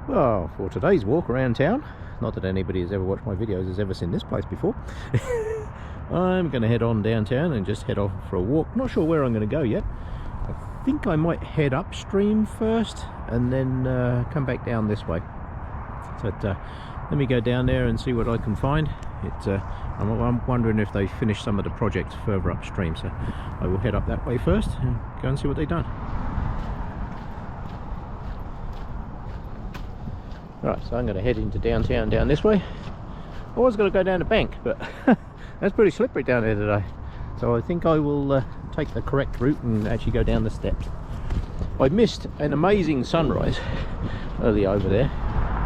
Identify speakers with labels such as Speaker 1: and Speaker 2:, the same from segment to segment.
Speaker 1: Well, for today's walk around town, not that anybody has ever watched my videos has ever seen this place before, I'm going to head on downtown and just head off for a walk. Not sure where I'm going to go yet. I think I might head upstream first and then come back down this way. So let me go down there and see what I can find. I'm wondering if they finished some of the projects further upstream, so I will head up that way first and go and see what they've done. Right, so I'm going to head into downtown down this way. I was going to go down the bank, but that's pretty slippery down there today. So I think I will take the correct route and actually go down the steps. I missed an amazing sunrise earlier over there.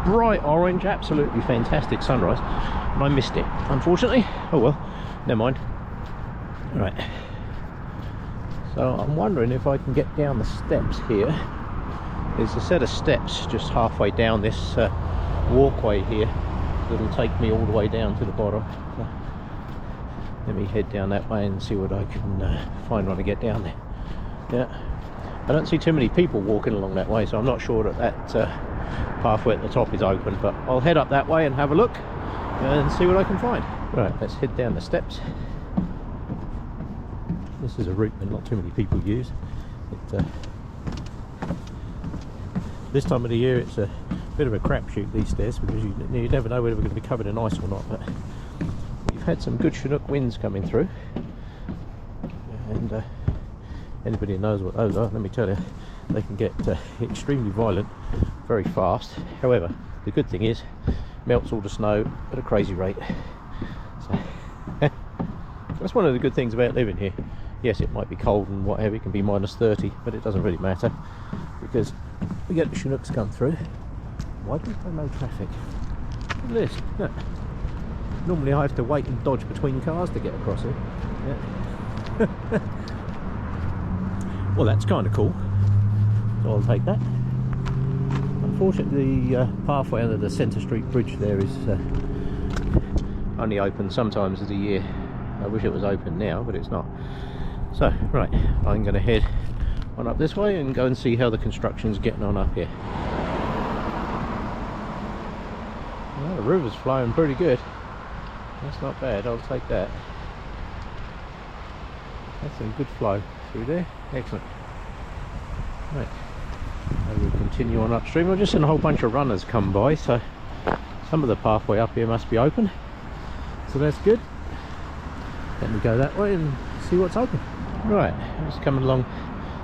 Speaker 1: Bright orange, absolutely fantastic sunrise. And I missed it, unfortunately. Oh well, never mind. Right. So I'm wondering if I can get down the steps here. There's a set of steps just halfway down this walkway here that'll take me all the way down to the bottom. So let me head down that way and see what I can find when I get down there. Yeah, I don't see too many people walking along that way, so I'm not sure that that pathway at the top is open, but I'll head up that way and have a look and see what I can find. Right, let's head down the steps. This is a route that not too many people use. This time of the year it's a bit of a crapshoot, these stairs, because you never know whether we're going to be covered in ice or not. But we've had some good Chinook winds coming through, and anybody who knows what those are, let me tell you, they can get extremely violent very fast. However, the good thing is melts all the snow at a crazy rate. So that's one of the good things about living here. Yes, it might be cold and whatever, it can be minus 30, but it doesn't really matter because we get the Chinooks come through. Why do there no traffic? Look at this. Look. Normally I have to wait and dodge between cars to get across here. Yeah. Well, that's kind of cool, so I'll take that. Unfortunately, the pathway under the Centre Street Bridge there is only open sometimes of the year. I wish it was open now, but it's not. So, right, I'm going to head on up this way and go and see how the construction's getting on up here. Well, the river's flowing pretty good. That's not bad, I'll take that. That's some good flow through there. Excellent. Right, I will continue on upstream. I've just seen a whole bunch of runners come by, so some of the pathway up here must be open. So that's good. Let me go that way and see what's open. Right, just coming along.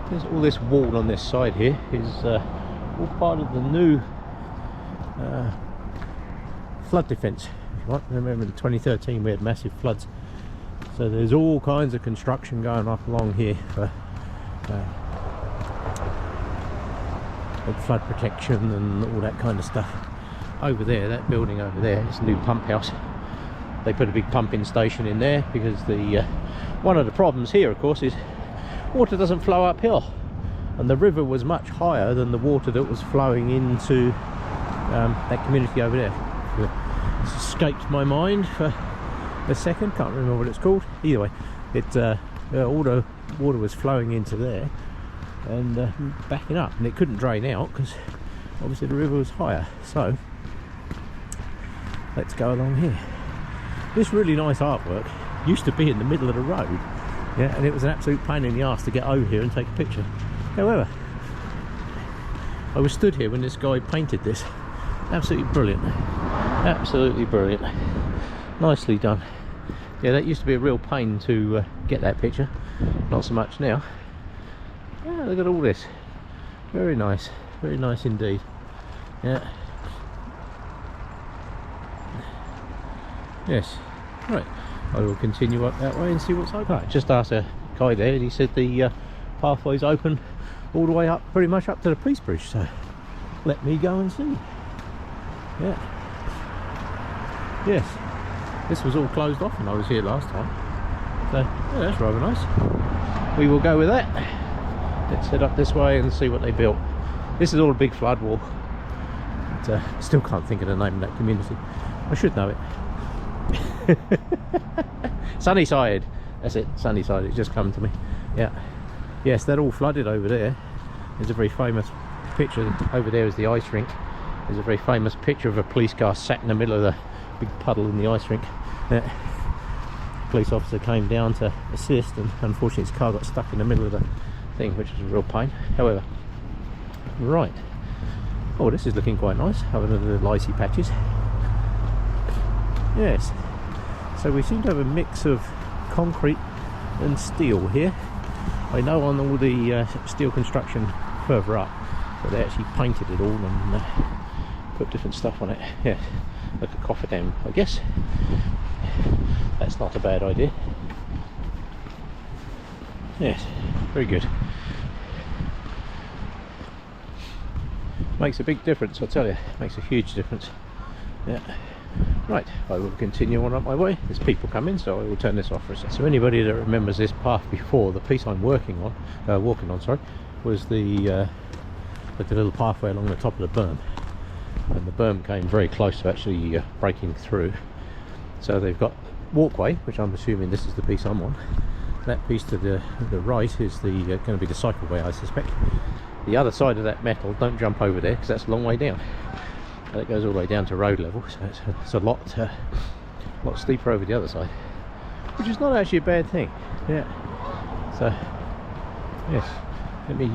Speaker 1: There's all this wall on this side here is all part of the new flood defence. If you want, remember in 2013 we had massive floods, so there's all kinds of construction going up along here for flood protection and all that kind of stuff. Over there, that building over there is a new pump house. They put a big pumping station in there because the one of the problems here, of course, is water doesn't flow uphill, and the river was much higher than the water that was flowing into that community over there. It's escaped my mind for a second, can't remember what it's called. Either way, all the water was flowing into there and backing up, and it couldn't drain out because obviously the river was higher. So let's go along here. This really nice artwork used to be in the middle of the road, yeah, and it was an absolute pain in the arse to get over here and take a picture. However, I was stood here when this guy painted this. Absolutely brilliant. Absolutely brilliant. Nicely done. Yeah, that used to be a real pain to get that picture. Not so much now. Yeah, look at all this. Very nice. Very nice indeed. Yeah. Yes. Right. I will continue up that way and see what's open. Right, just asked a guy there, and he said the pathway's open all the way up, pretty much up to the Peace Bridge. So let me go and see. Yeah. Yes. This was all closed off when I was here last time. So yeah, that's rather nice. We will go with that. Let's head up this way and see what they built. This is all a big flood wall. But, still can't think of the name of that community. I should know it. Sunnyside, that's it, Sunnyside, it's just come to me. Yeah, yes, that all flooded over there. There's a very famous picture. Over there is the ice rink, There's a very famous picture of a police car sat in the middle of the big puddle in the ice rink. The police officer came down to assist, and unfortunately his car got stuck in the middle of the thing, which was a real pain. However, right. Oh, this is looking quite nice, other than the icy patches. Yes. So we seem to have a mix of concrete and steel here. I know on all the steel construction further up that they actually painted it all and put different stuff on it. Yeah, like a cofferdam, I guess. That's not a bad idea. Yes, very good. Makes a big difference, I'll tell you. Makes a huge difference. Yeah. Right, I will continue on up my way. There's people coming, so I will turn this off for a second. So anybody that remembers this path before, the piece I'm walking on, sorry, was the little pathway along the top of the berm. And the berm came very close to actually breaking through. So they've got walkway, which I'm assuming this is the piece I'm on. That piece to the right is the going to be the cycleway, I suspect. The other side of that metal, don't jump over there because that's a long way down. It goes all the way down to road level, so it's a lot steeper over the other side, which is not actually a bad thing. Yeah. So yes, let me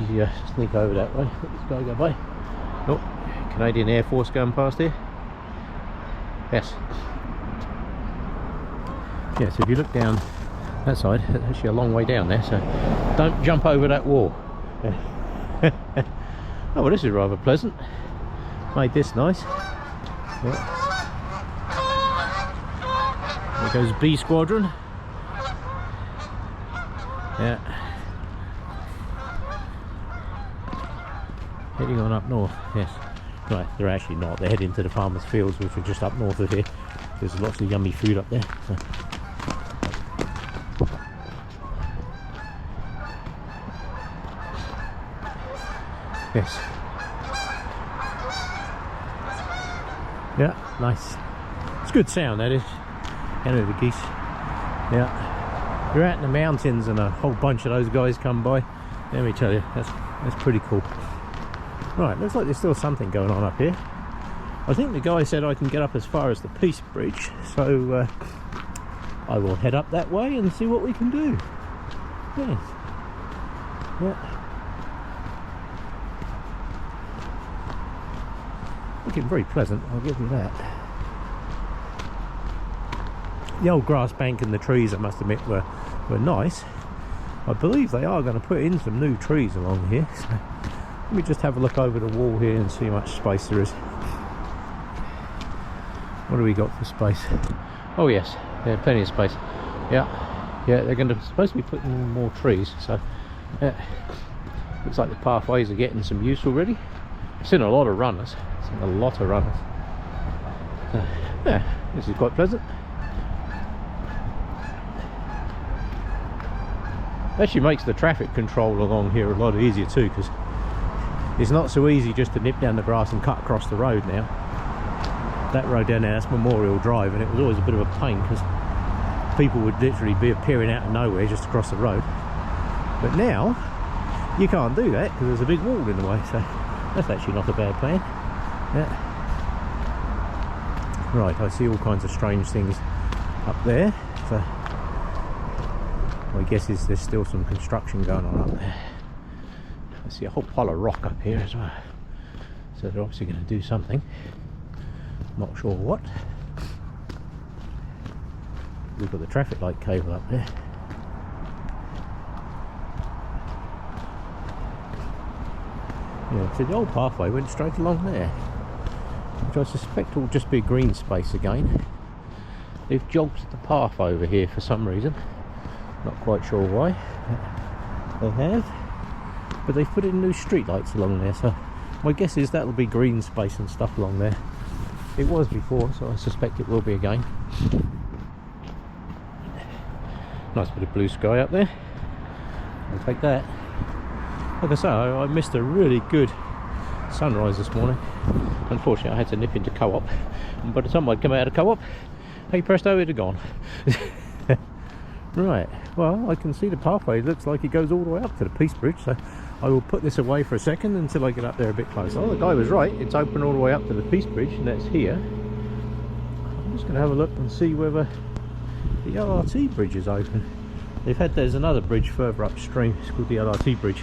Speaker 1: sneak over that way. Let this guy go by. Oh, Canadian Air Force going past here. Yes. Yeah. So if you look down that side, it's actually a long way down there. So don't jump over that wall. Oh, well, this is rather pleasant. Made this nice. Yeah. There goes B Squadron. Yeah. Heading on up north, yes. Right, they're actually not. They're heading to the farmers' fields, which are just up north of here. There's lots of yummy food up there. So. Yes. Yeah, nice. It's good sound, that is. And the geese. Yeah. You're out in the mountains and a whole bunch of those guys come by. Let me tell you, that's pretty cool. Right, looks like there's still something going on up here. I think the guy said I can get up as far as the Peace Bridge, so I will head up that way and see what we can do. Yes. Yeah. Looking very pleasant, I'll give you that. The old grass bank and the trees, I must admit, were nice. I believe they are going to put in some new trees along here. So let me just have a look over the wall here and see how much space there is. What do we got for space? Oh yes, yeah, plenty of space. Yeah, they're supposed to be putting in more trees. So yeah, looks like the pathways are getting some use already. I've seen a lot of runners. Yeah, this is quite pleasant. Actually makes the traffic control along here a lot easier too, because it's not so easy just to nip down the grass and cut across the road now. That road down there, that's Memorial Drive, and it was always a bit of a pain because people would literally be appearing out of nowhere just across the road. But now you can't do that because there's a big wall in the way, so that's actually not a bad plan. Yeah. Right, I see all kinds of strange things up there, so my guess is there's still some construction going on up there. I see a whole pile of rock up here as well, so they're obviously going to do something. Not sure what. We've got the traffic light cable up there. Yeah, so the old pathway went straight along there, which I suspect will just be green space again. They've jogged the path over here for some reason. Not quite sure why. They have. But they've put in new street lights along there, so my guess is that'll be green space and stuff along there. It was before, so I suspect it will be again. Nice bit of blue sky up there. I'll take that. Like I say, I missed a really good sunrise this morning. Unfortunately, I had to nip into Co-op, and by the time I'd come out of Co-op, hey presto, it had gone. Right, well, I can see the pathway. It looks like it goes all the way up to the Peace Bridge, so I will put this away for a second until I get up there a bit closer. Oh, the guy was right, it's open all the way up to the Peace Bridge, and that's here. I'm just going to have a look and see whether the LRT bridge is open. There's another bridge further upstream, it's called the LRT bridge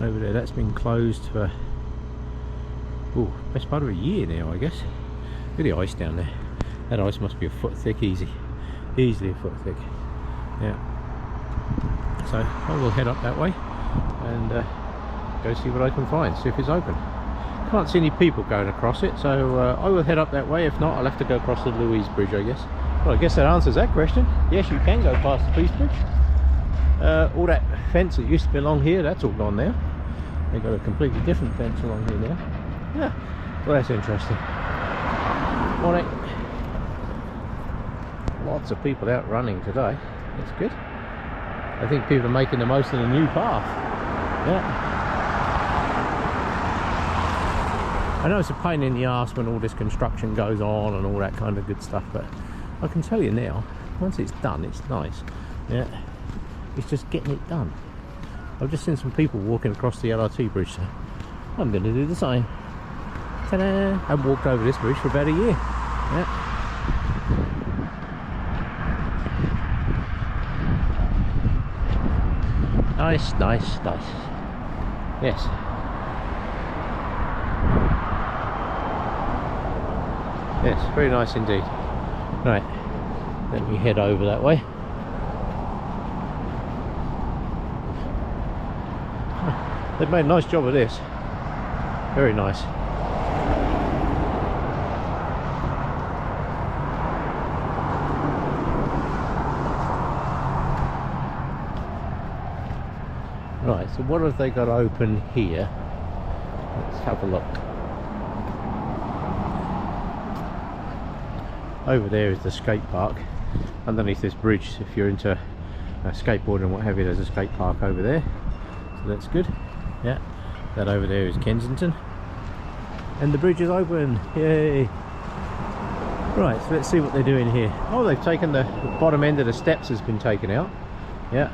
Speaker 1: over there. That's been closed for best part of a year now, I guess. Look at the ice down there. That ice must be a foot thick, easily a foot thick. Yeah, so I will head up that way and go see what I can find, see if it's open. Can't see any people going across it, so I will head up that way. If not, I'll have to go across the Louise Bridge, I guess. Well, I guess that answers that question. Yes, you can go past the Peace Bridge. All that fence that used to be along here, that's all gone now. They've got a completely different fence along here now. Yeah, well, that's interesting. Morning. Lots of people out running today. That's good. I think people are making the most of the new path. Yeah. I know it's a pain in the arse when all this construction goes on and all that kind of good stuff, but I can tell you now, once it's done, it's nice. Yeah. It's just getting it done. I've just seen some people walking across the LRT bridge, so I'm going to do the same. Ta-da! I've walked over this bridge for about a year. Yeah. Nice, nice, nice. Yes. Yes, very nice indeed. Right, let me head over that way. They've made a nice job of this. Very nice. Right, so what have they got open here? Let's have a look. Over there is the skate park. Underneath this bridge, if you're into skateboarding and what have you, there's a skate park over there. So that's good. Yeah, that over there is Kensington. And the bridge is open. Yay! Right, so let's see what they're doing here. Oh, they've taken the bottom end of the steps has been taken out. Yeah.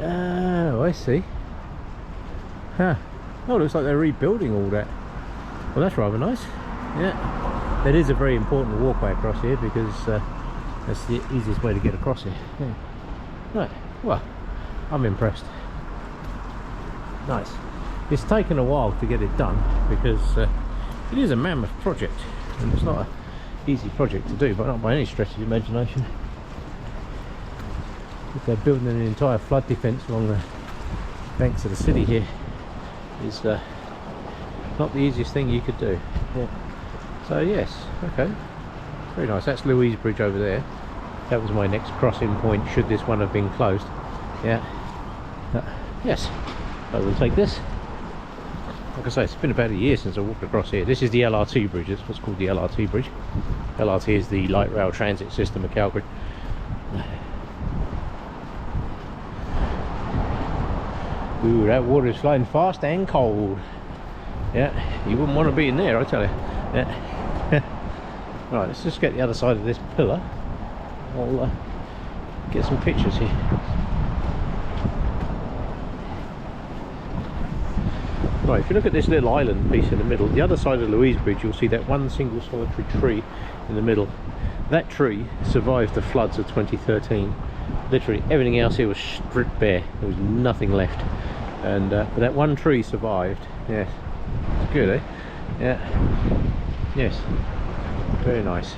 Speaker 1: Oh, I see. Huh. Oh, looks like they're rebuilding all that. Well, that's rather nice. Yeah. That is a very important walkway across here because that's the easiest way to get across here. Yeah. Right. Well, I'm impressed. Nice. It's taken a while to get it done because it is a mammoth project and it's not an easy project to do, but not by any stretch of the imagination. If they're building an entire flood defence along the banks of the city here, is not the easiest thing you could do. Yeah. So yes, okay, very nice. That's Louise Bridge over there. That was my next crossing point should this one have been closed. Yeah. Yes, I will take this. Like I say, it's been about a year since I walked across here. This is the LRT bridge. It's what's called the LRT bridge. LRT is the light rail transit system of Calgary. Ooh, that water is flowing fast and cold. Yeah, you wouldn't want to be in there, I tell you. Yeah. Right, let's just get the other side of this pillar. I'll get some pictures here. Right, if you look at this little island piece in the middle, the other side of Louise Bridge, you'll see that one single solitary tree in the middle. That tree survived the floods of 2013. Literally everything else here was stripped bare. There was nothing left, and but that one tree survived. Yes, it's good, eh? Yeah. Yes, very nice.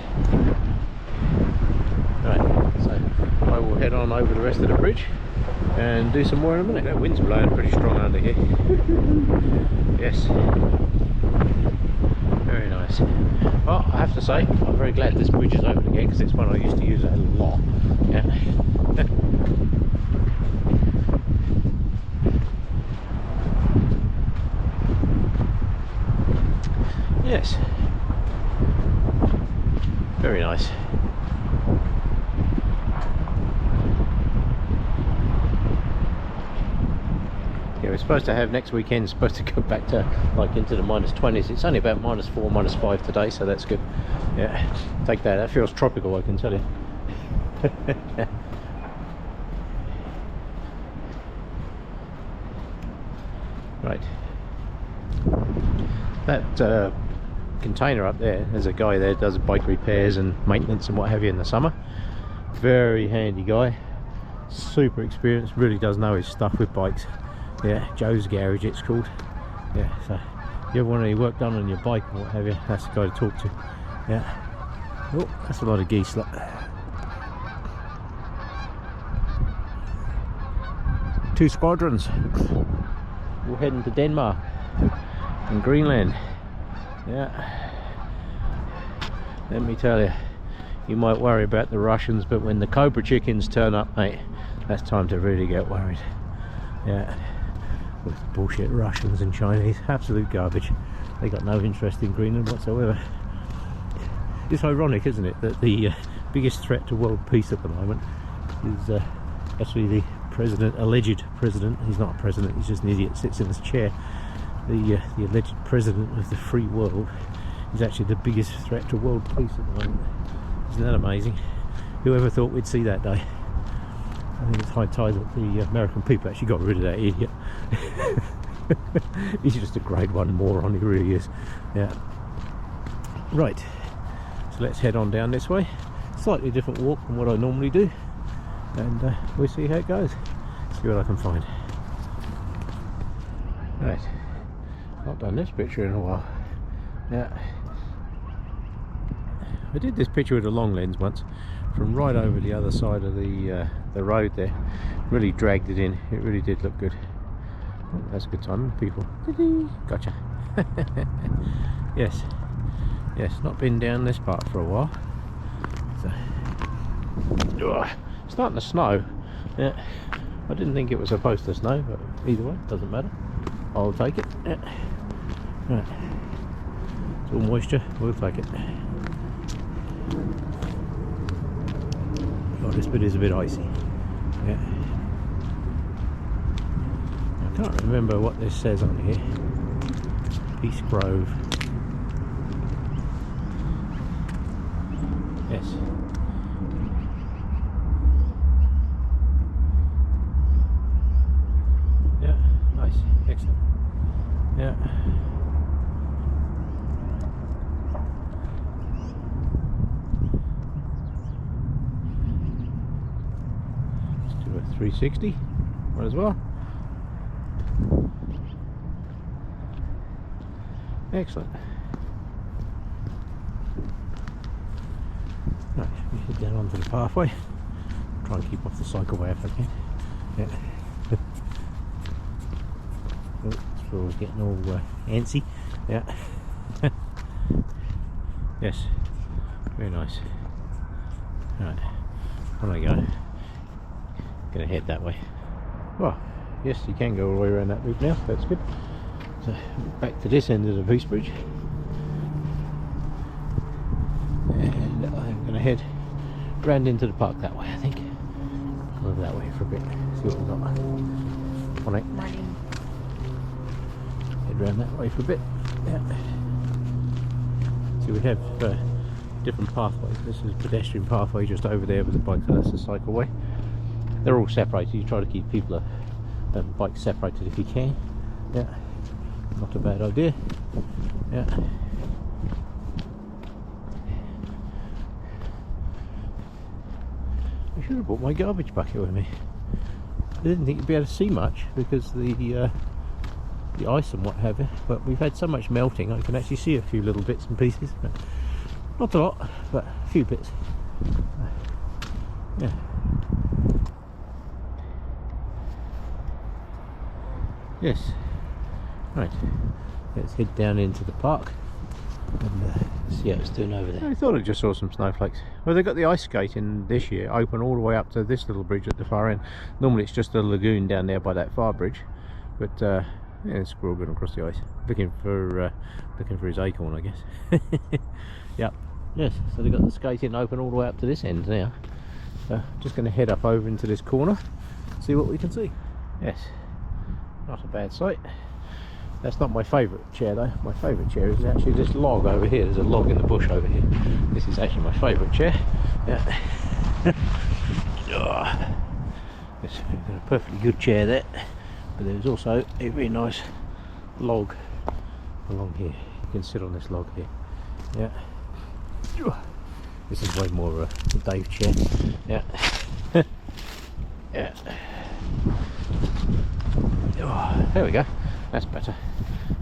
Speaker 1: Right, so I will head on over the rest of the bridge and do some more in a minute. That wind's blowing pretty strong under here. Yes, very nice. Well, I have to say, I'm very glad this bridge is open again because it's one I used to use a lot. Yeah. Yes, very nice. Yeah, we're supposed to have next weekend, supposed to go back to like into the -20s. It's only about -4, -5 today, so that's good. Yeah, take that. That feels tropical, I can tell you. Right. That container up there, there's a guy there does bike repairs and maintenance and what have you in the summer. Very handy guy, super experienced, really does know his stuff with bikes. Yeah, Joe's Garage it's called. Yeah, so if you ever want any work done on your bike or what have you, that's the guy to talk to. Yeah. Oh, that's a lot of geese. Look. 2 squadrons. We're heading to Denmark and Greenland. Yeah. Let me tell you, you might worry about the Russians, but when the Cobra chickens turn up, mate, that's time to really get worried. Yeah. With bullshit Russians and Chinese, absolute garbage. They got no interest in Greenland whatsoever. It's ironic, isn't it, that the biggest threat to world peace at the moment is actually the president, alleged president. He's not a president, he's just an idiot, sits in his chair. The alleged president of the free world is actually the biggest threat to world peace at the moment. Isn't that amazing? Whoever thought we'd see that day? I think it's high time that the American people actually got rid of that idiot. He's just a grade 1 moron, he really is. Yeah. Right, so let's head on down this way. Slightly different walk from what I normally do, and we'll see how it goes. See what I can find. Right, not done this picture in a while. Yeah, I did this picture with a long lens once, from right over the other side of the road there. Really dragged it in. It really did look good. Oh, that's a good time, people. Gotcha. Yes, yes. Not been down this part for a while. So, starting to snow. Yeah, I didn't think it was supposed to snow, but either way, doesn't matter. I'll take it. Yeah. Right. It's all moisture. We'll take it. Oh, this bit is a bit icy. Yeah. I can't remember what this says on here. Peace Grove. Yes. Yeah, nice, excellent. Yeah. Let's do a 360. Might as well. Excellent. Right, we head down onto the pathway. Try and keep off the cycleway if I can. Yeah. Oh, this floor's getting all antsy. Yeah. Yes. Very nice. Right. On I go. Gonna head that way. Well, yes, you can go all the way around that loop now. That's good. So back to this end of the Peace Bridge, and I'm going to head round into the park that way. I think go over that way for a bit. See what we've got. On it. Head round that way for a bit. Yeah. So we have different pathways. This is a pedestrian pathway just over there with the bike. So that's the cycleway. They're all separated. You try to keep people bikes separated if you can. Yeah. Not a bad idea. Yeah. I should have brought my garbage bucket with me. I didn't think you'd be able to see much because the ice and what have you, but we've had so much melting I can actually see a few little bits and pieces. But not a lot, but a few bits. Yeah. Yes. Right, let's head down into the park and see how it's doing over there. I thought I just saw some snowflakes. Well, they've got the ice skate in this year open all the way up to this little bridge at the far end. Normally it's just a lagoon down there by that far bridge, but yeah, the squirrel going across the ice, looking for his acorn, I guess. Yep. Yes, so they've got the skating open all the way up to this end now. So just going to head up over into this corner, see what we can see. Yes, not a bad sight. That's not my favourite chair though. My favourite chair is actually this log over here. There's a log in the bush over here. This is actually my favourite chair. Yeah. There's a perfectly good chair there, but there's also a very nice log along here. You can sit on this log here. Yeah. This is way more of a Dave chair. Yeah. Yeah. Oh, there we go. That's better.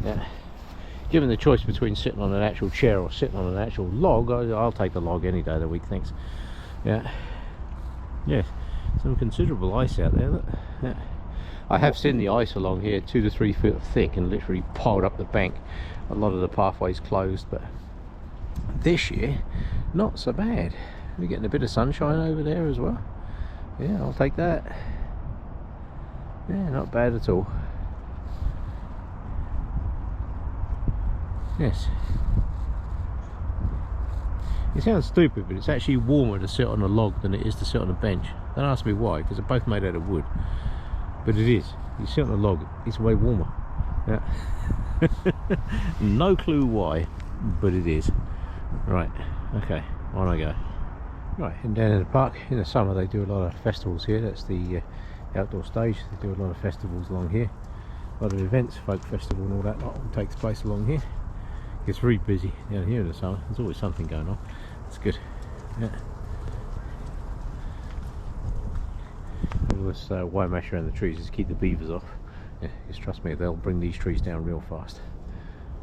Speaker 1: Yeah. Given the choice between sitting on an actual chair or sitting on an actual log, I'll take the log any day of the week, thanks. Yeah. Yes. Some considerable ice out there. Look. Yeah. I have seen the ice along here 2 to 3 feet thick and literally piled up the bank. A lot of the pathways closed, but this year, not so bad. We're getting a bit of sunshine over there as well. Yeah, I'll take that. Yeah, not bad at all. Yes. It sounds stupid, but it's actually warmer to sit on a log than it is to sit on a bench. Don't ask me why, because they're both made out of wood. But it is. You sit on a log, it's way warmer. Yeah. No clue why, but it is. Right, okay, on I go. Right, and down in the park, in the summer they do a lot of festivals here. That's the outdoor stage. They do a lot of festivals along here. A lot of events, folk festival and all that lot all takes place along here. It's very busy down here in the summer. There's always something going on. It's good. Yeah. All this wire mesh around the trees is to keep the beavers off. Yeah, just trust me, they'll bring these trees down real fast.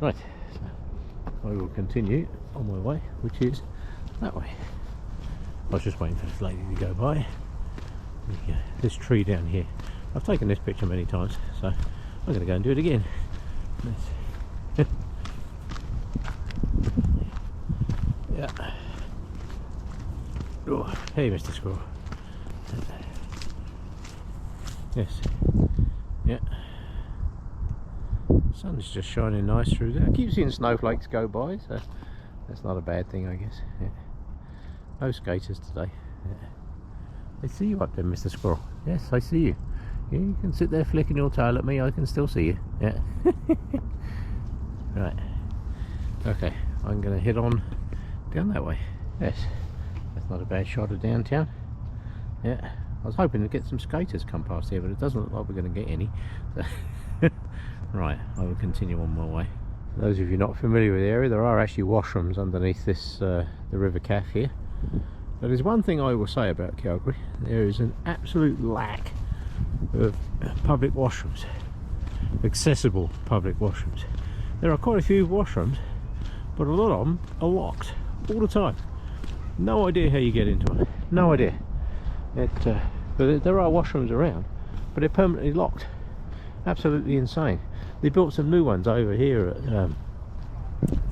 Speaker 1: Right, so I will continue on my way, which is that way. I was just waiting for this lady to go by. There you go. This tree down here. I've taken this picture many times, so I'm going to go and do it again. Yeah. Oh, hey, Mr. Squirrel. Yes. Yeah. Sun's just shining nice through there. I keep seeing snowflakes go by, so that's not a bad thing, I guess. Yeah. No skaters today. Yeah. I see you up there, Mr. Squirrel. Yes, I see you. Yeah, you can sit there flicking your tail at me, I can still see you. Yeah. Right. Okay, I'm going to head on down that way. Yes, that's not a bad shot of downtown. Yeah, I was hoping to get some skaters come past here, but it doesn't look like we're going to get any. So right, I will continue on my way. For those of you not familiar with the area, there are actually washrooms underneath this the River Calf here. But there's one thing I will say about Calgary: there is an absolute lack of public washrooms, accessible public washrooms. There are quite a few washrooms, but a lot of them are locked all the time. No idea how you get into them. No idea. But there are washrooms around, but they're permanently locked. Absolutely insane. They built some new ones over here at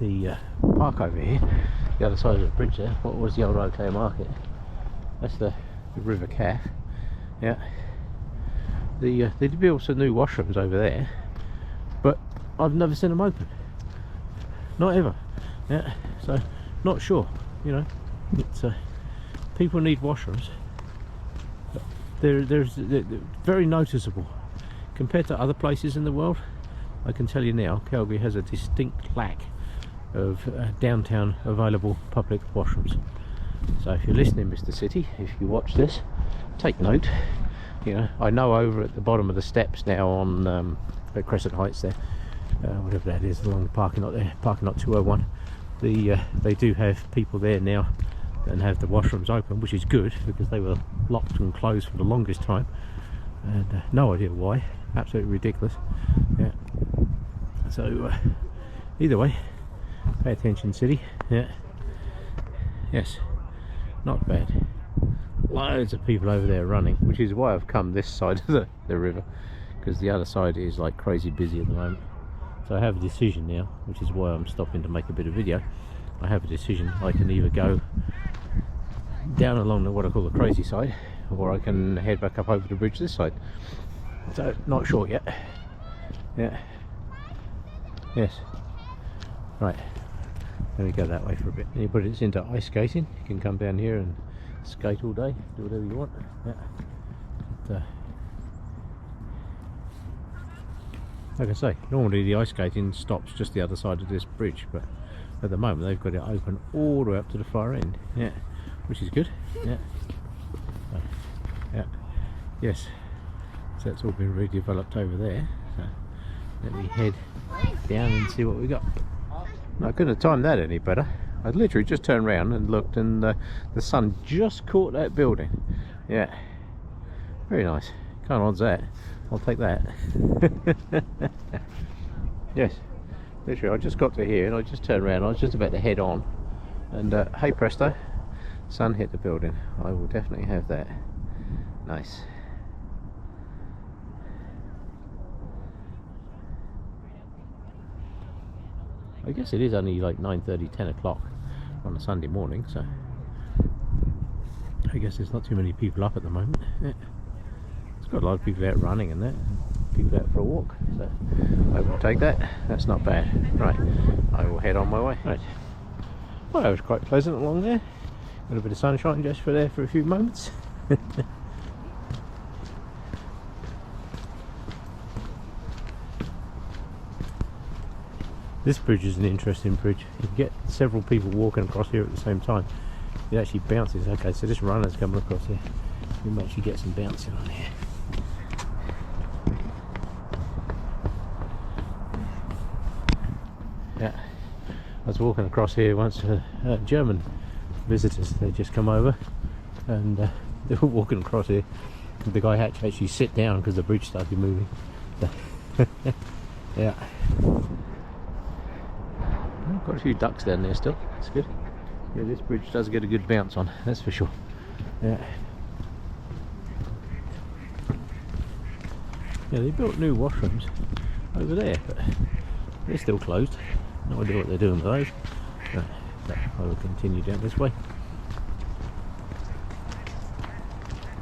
Speaker 1: the park over here, the other side of the bridge there. What was the old OK Market? That's the River Calf. Yeah. They did build some new washrooms over there, but I've never seen them open. Not ever. Yeah. So not sure. You know, it's people need washrooms. They're very noticeable compared to other places in the world. I can tell you now, Calgary has a distinct lack of downtown available public washrooms. So if you're listening, Mr. City, if you watch this, take note. You know, I know over at the bottom of the steps now on at Crescent Heights there, whatever that is, along the parking lot there, parking lot 201, they do have people there now and have the washrooms open, which is good because they were locked and closed for the longest time, and no idea why. Absolutely ridiculous. Yeah. So either way, pay attention, city. Yeah. Yes. Not bad. Loads of people over there running, which is why I've come this side of the river, because the other side is like crazy busy at the moment. So I have a decision now, which is why I'm stopping to make a bit of video. I have a decision. I can either go down along what I call the crazy side, or I can head back up over the bridge this side. So not sure yet. Yeah. Yes. Right. Let me go that way for a bit. Anybody that's into ice skating, you can come down here and skate all day, do whatever you want. Yeah. But, like I say, normally the ice skating stops just the other side of this bridge, but at the moment they've got it open all the way up to the far end. Yeah, which is good. Yeah. So, yeah. Yes. So it's all been redeveloped over there. So let me head down and see what we got. I couldn't have timed that any better. I literally just turned around and looked, and the sun just caught that building. Yeah, very nice. Can't odds that. I'll take that. Yes, literally I just got to here and I just turned around. I was just about to head on, and hey presto, sun hit the building. I will definitely have that. Nice. I guess it is only like 9:30, 10 o'clock on a Sunday morning, so I guess there's not too many people up at the moment. Yeah. It's got a lot of people out running and that, and people out for a walk, so I will take that. That's not bad. Right, I will head on my way. Right. Well, it was quite pleasant along there. Got a bit of sunshine just for there for a few moments. This bridge is an interesting bridge. You can get several people walking across here at the same time. It actually bounces. Okay, so this runner's coming across here. We might actually get some bouncing on here. Yeah, I was walking across here once. German visitors, they just come over, and they were walking across here. The guy had to actually sit down because the bridge started moving. Yeah. Got a few ducks down there still. That's good. Yeah, this bridge does get a good bounce on, that's for sure. Yeah. Yeah, they built new washrooms over there, but they're still closed. No idea what they're doing with those. But I will continue down this way.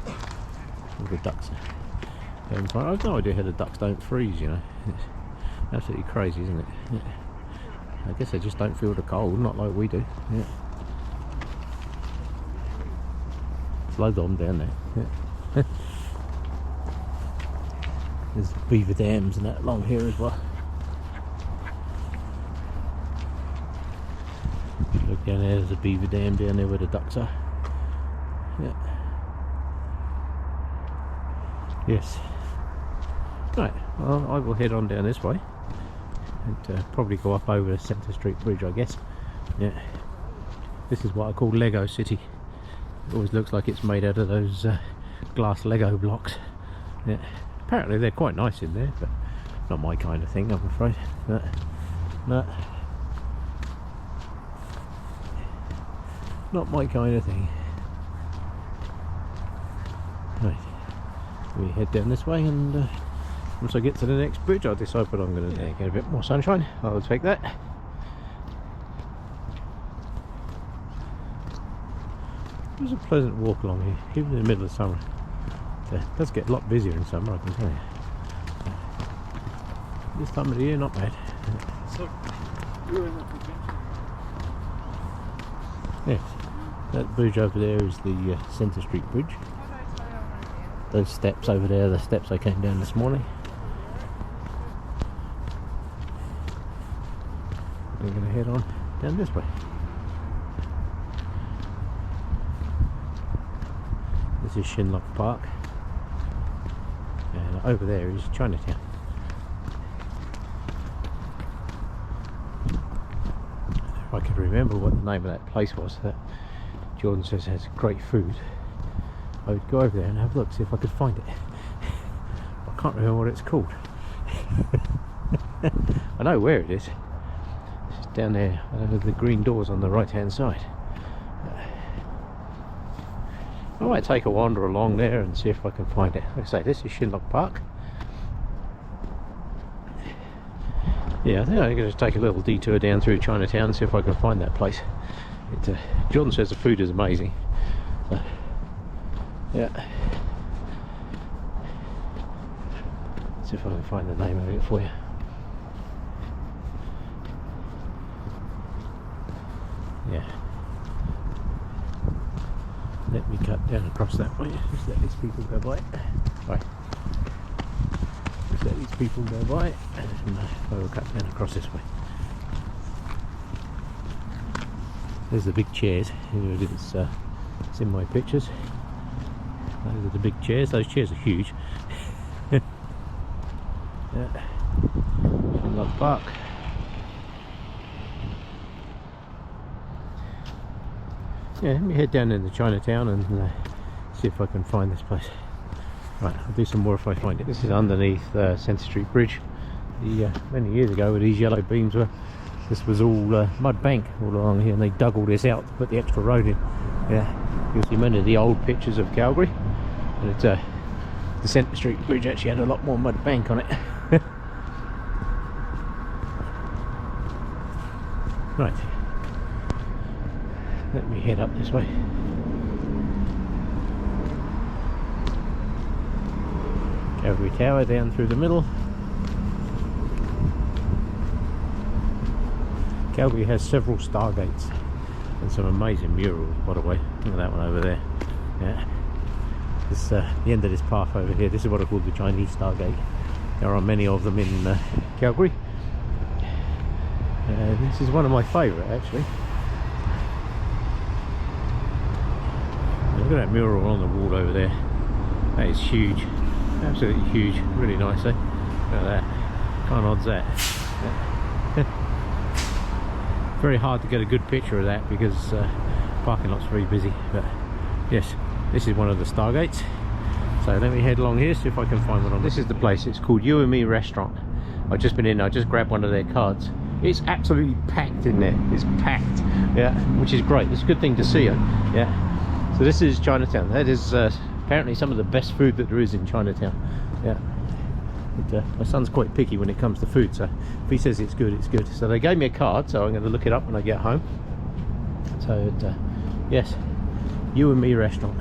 Speaker 1: All the ducks are going fine. I've no idea how the ducks don't freeze, you know. It's absolutely crazy, isn't it? Yeah. I guess they just don't feel the cold, not like we do. Yeah. It's loads of them down there. Yeah. There's beaver dams and that along here as well. Look down there, there's a beaver dam down there where the ducks are. Yeah. Yes. Right, well, I will head on down this way. And probably go up over the Centre Street Bridge, I guess. Yeah, this is what I call Lego City. It always looks like it's made out of those glass Lego blocks. Yeah, apparently they're quite nice in there, but not my kind of thing, I'm afraid. No, not my kind of thing. Right, we head down this way, and once I get to the next bridge, I'll decide what I'm going to do. Get a bit more sunshine, I'll take that. It was a pleasant walk along here, even in the middle of summer. It does get a lot busier in summer, I can tell you. This time of the year, not bad.
Speaker 2: So, you're in the junction.
Speaker 1: Yes, that bridge over there is the Centre Street Bridge. Those steps over there are the steps I came down this morning. We're going to head on down this way. This is Shinlock Park, and over there is Chinatown. If I could remember what the name of that place was that Jordan says has great food, I would go over there and have a look, see if I could find it. I can't remember what it's called. I know where it is. It's down there, the green doors on the right hand side. I might take a wander along there and see if I can find it. Like I say, this is Shinlock Park. Yeah, I think I'm going to take a little detour down through Chinatown and see if I can find that place. Jordan says the food is amazing. Yeah. Let's see if I can find the name of it for you. Yeah. Let me cut down across that way. Just let these people go by. Right. Just let these people go by, and I will cut down across this way. There's the big chairs. It's in my pictures. Those are the big chairs. Those chairs are huge. Yeah. Another park. Yeah, let me head down into Chinatown and see if I can find this place. Right, I'll do some more if I find it. This is underneath Centre Street Bridge. Many years ago, where these yellow beams were, this was all mud bank all along here, and they dug all this out to put the extra road in. Yeah, you'll see many of the old pictures of Calgary, and it's the Centre Street Bridge actually had a lot more mud bank on it. Right, let me head up this way. Calgary Tower down through the middle. Calgary has several stargates and some amazing murals, by the way. Look at that one over there. Yeah, this the end of this path over here. This is what I call the Chinese Stargate. There are many of them in Calgary. This is one of my favourite, actually. Look at that mural on the wall over there. That is huge, absolutely huge. Really nice, eh? Look at that. Can't odds that. Yeah. Very hard to get a good picture of that because parking lot's very busy. But yes, this is one of the Stargates. So let me head along here, see if I can find one on. This is the place. It's called You and Me Restaurant. I've just been in. I just grabbed one of their cards. It's absolutely packed in there. It's packed, yeah, which is great. It's a good thing to see it. Yeah. So this is Chinatown. That is apparently some of the best food that there is in Chinatown. Yeah. My son's quite picky when it comes to food, so if he says it's good, it's good. So they gave me a card, so I'm going to look it up when I get home. So yes, You and Me Restaurant.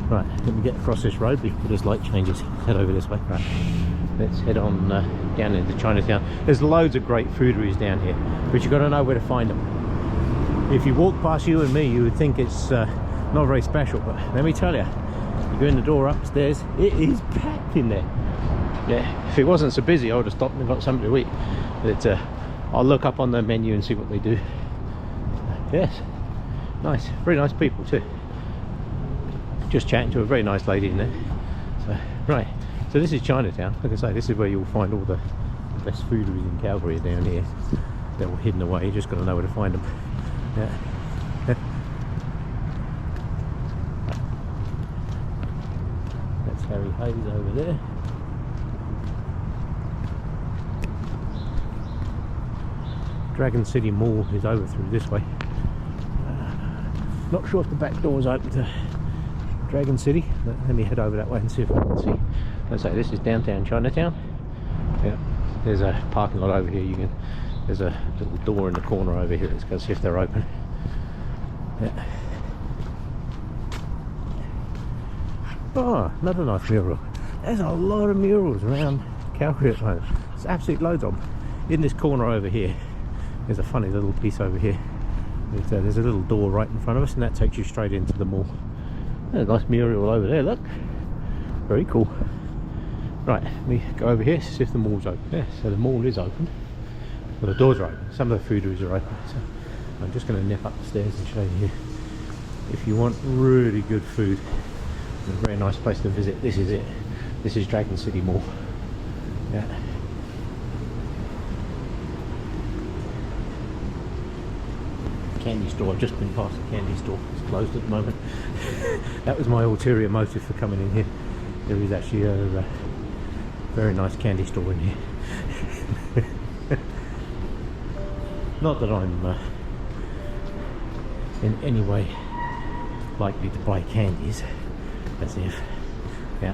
Speaker 1: Right, let me get across this road before this light changes. Head over this way. Right, let's head on down into Chinatown. There's loads of great foodieries down here, but you've got to know where to find them. If you walk past You and Me, you would think it's not very special, but let me tell you, you go in the door upstairs, it is packed in there. Yeah, if it wasn't so busy, I would have stopped and got something to eat. But I'll look up on the menu and see what they do. Yes, nice, very nice people too. Just chatting to a very nice lady in there. So right, so this is Chinatown. Like I say, this is where you'll find all the best foodieries in Calgary are down here. They're all hidden away. You just got to know where to find them. Yeah. That's Harry Hayes over there. Dragon City Mall is over through this way. Not sure if the back door is open to Dragon City, but let me head over that way and see if I can see. Let's say this is downtown Chinatown. Yeah, there's a parking lot over here. There's a little door in the corner over here. Let's go see if they're open. Yeah. Oh, another nice mural. There's a lot of murals around Calgary at the moment. There's absolute loads of them. In this corner over here, there's a funny little piece over here. There's a little door right in front of us, and that takes you straight into the mall. There's a nice mural over there, look. Very cool. Right, let me go over here, see if the mall's open. Yeah, so the mall is open. Well, the doors are open. Some of the foodieries are open. So I'm just going to nip up the stairs and show you here. If you want really good food, a very nice place to visit, this is it. This is Dragon City Mall. Yeah. Candy store. I've just been past the candy store. It's closed at the moment. That was my ulterior motive for coming in here. There is actually a very nice candy store in here. Not that I'm in any way likely to buy candies, as if. Yeah.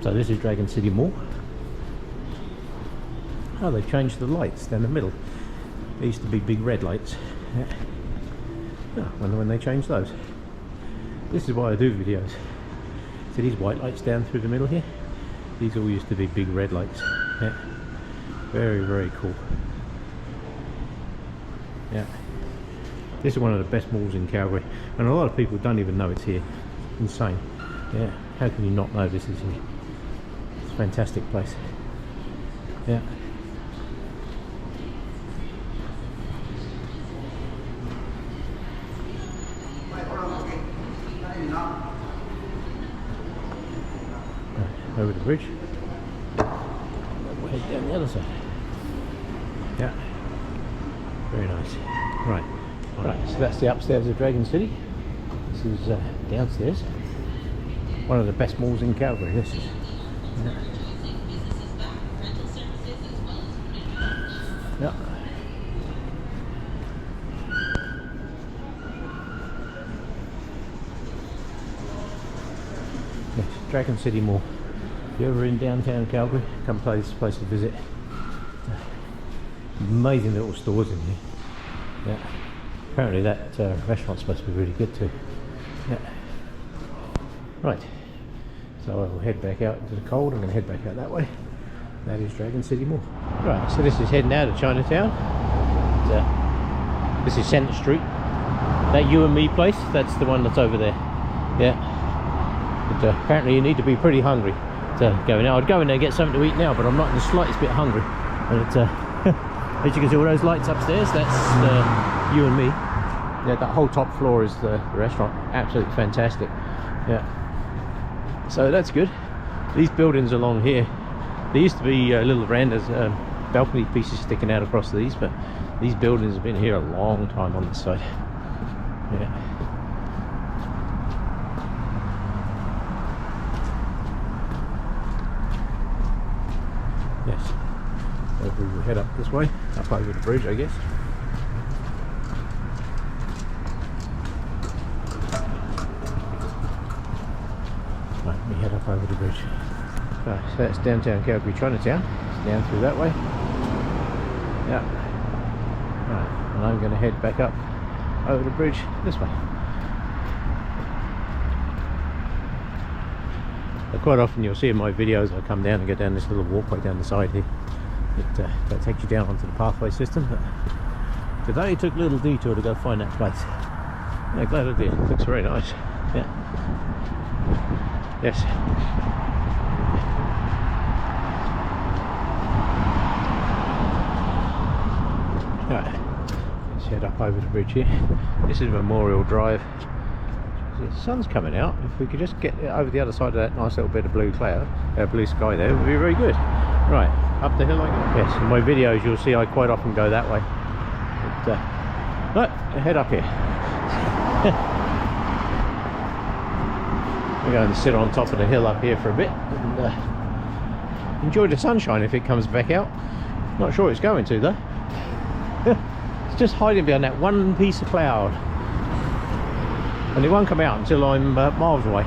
Speaker 1: So this is Dragon City Mall. Oh, they've changed the lights down the middle. There used to be big red lights. Yeah. Oh, I wonder when they changed those. This is why I do videos. See these white lights down through the middle here? These all used to be big red lights. Yeah. Very, very cool. Yeah. This is one of the best malls in Calgary, and a lot of people don't even know it's here. Insane. Yeah. How can you not know this is here? It's a fantastic place. Yeah. Over the bridge. We'll head down the other side. Yeah, very nice. Right, so that's the upstairs of Dragon City. This is downstairs. One of the best malls in Calgary, this is. Yeah. Yeah. Yes, Dragon City Mall. If you're ever in downtown Calgary, come play this place to visit. Amazing little stores in here. Yeah. Apparently that restaurant's supposed to be really good too. Yeah. Right. So I will head back out into the cold. I'm going to head back out that way. That is Dragon City Mall. Right. So this is heading out of Chinatown. This is Centre Street. That You and Me place. That's the one that's over there. Yeah. But apparently you need to be pretty hungry to go in. I'd go in there and get something to eat now, but I'm not in the slightest bit hungry. But as you can see, all those lights upstairs, that's You and Me. Yeah, that whole top floor is the restaurant. Absolutely fantastic. Yeah. So that's good. These buildings along here, there used to be little verandas, balcony pieces sticking out across these, but these buildings have been here a long time on this side. Yeah. Yes. So we will head up this way, up over the bridge, I guess. Right, we head up over the bridge. Right, so that's downtown Calgary, Chinatown. It's down through that way. Yeah. Right, and I'm going to head back up over the bridge this way. But quite often you'll see in my videos I come down and go down this little walkway down the side here. That takes you down onto the pathway system. But today it took a little detour to go find that place. Yeah, glad I did. It looks very nice. Yeah. Yes. Right. Let's head up over the bridge here. This is Memorial Drive. The sun's coming out. If we could just get over the other side of that nice little bit of blue cloud, blue sky there, it would be very good. Right, up the hill like that. Yes, in my videos you'll see I quite often go that way. But, right, head up here. We're going to sit on top of the hill up here for a bit and enjoy the sunshine if it comes back out. Not sure it's going to though. It's just hiding behind that one piece of cloud. And it won't come out until I'm miles away.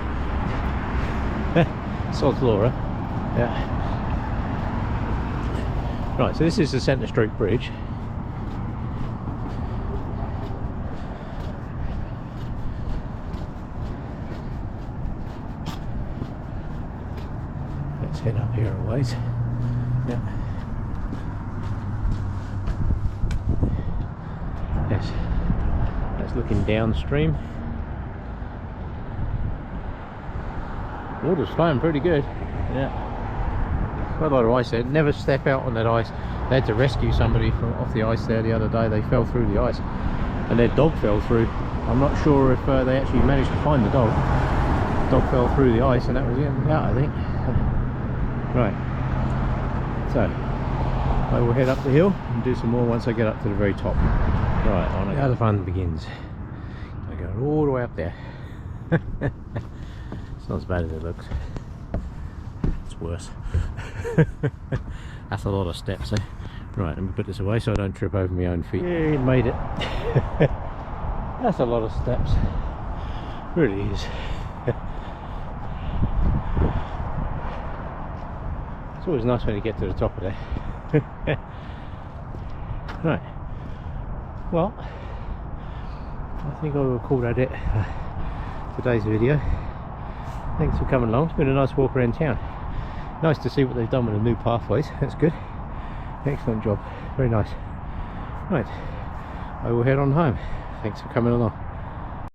Speaker 1: Sod's law, huh? Yeah. Right, so this is the Centre Street Bridge. Let's head up here a ways. Yeah. Yes. That's looking downstream. Water's flowing pretty good. Yeah. Quite a lot of ice there. Never step out on that ice. They had to rescue somebody from off the ice there the other day. They fell through the ice and their dog fell through. I'm not sure if they actually managed to find the dog. The dog fell through the ice and that was it out, I think. Right. So I will head up the hill and do some more once I get up to the very top. Right, on how the fun begins. I go all the way up there. It's not as bad as it looks. It's worse. That's a lot of steps, eh? Right, let me put this away so I don't trip over my own feet. Yeah, made it. That's a lot of steps. Really is. It's always nice when you get to the top of there. Right. Well, I think I will call that it for today's video. Thanks for coming along. It's been a nice walk around town. Nice to see what they've done with the new pathways. That's good. Excellent job. Very nice. Right, I will head on home. Thanks for coming along.